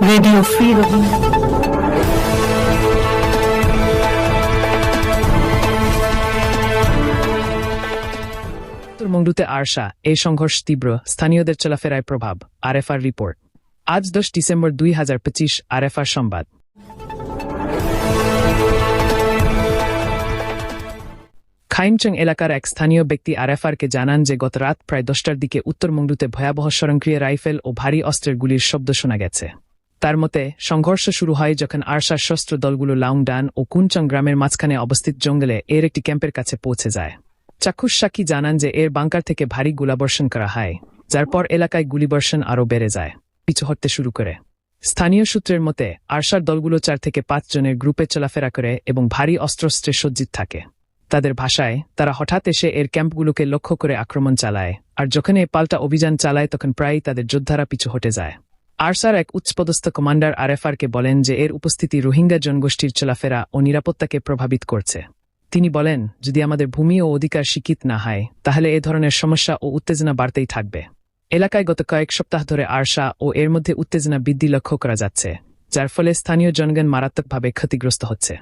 Radio free Rohingya. উত্তরমংডুতে ARSA, এই সংঘর্ষ তীব্র, স্থানীয়দের চলাফেরায় প্রভাব। RFA report. আজ 10 ডিসেম্বর 2025। আরএফআর সংবাদ। খাইমচং এলাকার এক স্থানীয় ব্যক্তি আরএফআরকে জানান যে গত রাত প্রায় 10টার দিকে উত্তরমংডুতে ভয়াবহ স্বয়ংক্রিয় রাইফেল ও ভারী অস্ত্রের গুলির শব্দ শোনা গেছে। তার মতে, সংঘর্ষ শুরু হয় যখন আরশার সশস্ত্র দলগুলো লাউংডান ও কুনচং গ্রামের মাঝখানে অবস্থিত জঙ্গলে এর একটি ক্যাম্পের কাছে পৌঁছে যায়। চাক্ষুষ সাক্ষী জানান যে এর বাংকার থেকে ভারী গোলাবর্ষণ করা হয়, যার পর এলাকায় গুলিবর্ষণ আরও বেড়ে যায়, পিছু হটতে শুরু করে। স্থানীয় সূত্রের মতে, আরশার দলগুলো 4 থেকে 5 জনের গ্রুপে চলাফেরা করে এবং ভারী অস্ত্রশস্ত্রে সজ্জিত থাকে। তাদের ভাষায়, তারা হঠাৎ এসে এর ক্যাম্পগুলোকে লক্ষ্য করে আক্রমণ চালায়, আর যখন এ পাল্টা অভিযান চালায় তখন প্রায়ই তাদের যোদ্ধারা পিছু হটে যায়। আরশার এক উচ্চপদস্থ কমান্ডার আরএফআরকে বলেন যে এর উপস্থিতি রোহিঙ্গা জনগোষ্ঠীর চলাফেরা ও নিরাপত্তাকে প্রভাবিত করছে। তিনি বলেন, যদি আমাদের ভূমি ও অধিকার স্বীকৃত না হয় তাহলে এ ধরনের সমস্যা ও উত্তেজনা বাড়তেই থাকবে। এলাকায় গত কয়েক সপ্তাহ ধরে আরশা ও এর মধ্যে উত্তেজনা বৃদ্ধি লক্ষ্য করা যাচ্ছে, যার ফলে স্থানীয় জনগণ মারাত্মকভাবে ক্ষতিগ্রস্ত হচ্ছে।